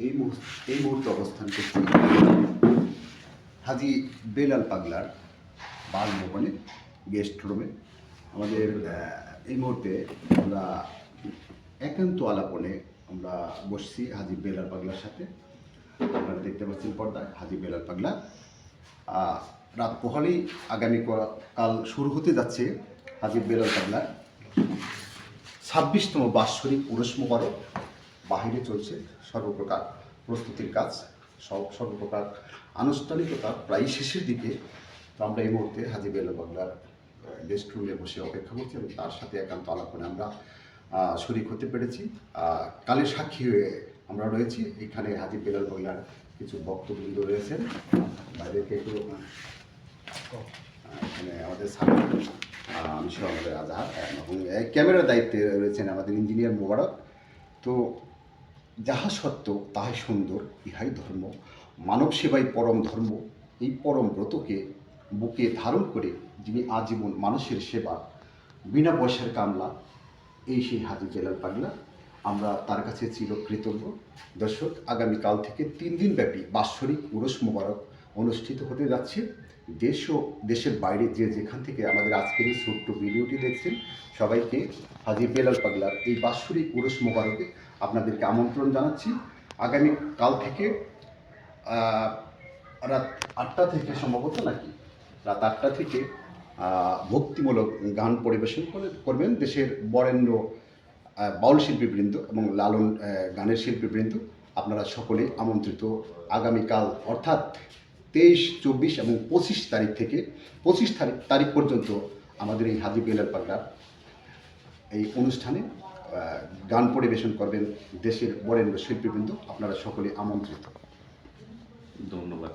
এই মুহূর্তে অবস্থান করছি হাজী বেলাল পাগলার বাসভবনে, গেস্ট রুমে। আমাদের এই মুহূর্তে আমরা একান্ত আলাপনে আমরা বসছি হাজী বেলাল পাগলার সাথে। আপনারা দেখতে পাচ্ছেন পর্দায় হাজী বেলাল পাগলা। রাত পোহালেই কাল শুরু হতে যাচ্ছে হাজী বেলাল পাগলার 26তম বাৎসরিক উরুস মুবারক। বাহিরে চলছে সর্বপ্রকার প্রস্তুতির কাজ, সর্বপ্রকার আনুষ্ঠানিকতা প্রায় শেষের দিকে। তো আমরা এই মুহূর্তে হাজী বেলাল পাগলার গেস্ট রুমে বসে অপেক্ষা করছি এবং তার সাথে একান্ত আলাপনে আমরা শরীক হতে পেরেছি। কালের সাক্ষী হয়ে আমরা রয়েছি। এখানে হাজী বেলাল পাগলার কিছু বক্তবৃন্দ রয়েছেন, বাইরেকে একটু এখানে আমাদের আমি সহ আমাদের আজহার এবং ক্যামেরার দায়িত্বে রয়েছেন আমাদের ইঞ্জিনিয়ার মোবারক। তো যাহা সত্য তাহাই সুন্দর, ইহাই ধর্ম, মানব সেবাই পরম ধর্ম। এই পরম ব্রতকে বুকে ধারণ করে যিনি আজীবন মানুষের সেবা, বিনা পয়সার কামলা, এই সেই হাজী বেলাল পাগলা। আমরা তার কাছে চিরকৃতজ্ঞ। দর্শক, আগামীকাল থেকে 3 দিন ব্যাপী বাৎসরিক উরুস মুবারক অনুষ্ঠিত হতে যাচ্ছে। দেশ ও দেশের বাইরে যে যেখান থেকে আমাদের আজকের এই ছোট্ট ভিডিওটি দেখছেন, সবাইকে হাজী বেলাল পাগলার এই বাৎসরিক উরুস মুবারকে আপনাদেরকে আমন্ত্রণ জানাচ্ছি। আগামীকাল থেকে রাত 8টা থেকে সম্ভবত নাকি রাত 8টা থেকে ভক্তিমূলক গান পরিবেশন করবেন দেশের বরেণ্য বাউল শিল্পীবৃন্দ এবং লালন গানের শিল্পীবৃন্দ। আপনারা সকলে আমন্ত্রিত। আগামীকাল অর্থাৎ 23, 24 এবং 25 তারিখ থেকে 25 তারিখ পর্যন্ত আমাদের এই হাজী বেলাল পাগলার এই অনুষ্ঠানে গান পরিবেশন করবেন দেশের বরেণ্য শিল্পীবৃন্দ। আপনারা সকলে আমন্ত্রিত। ধন্যবাদ।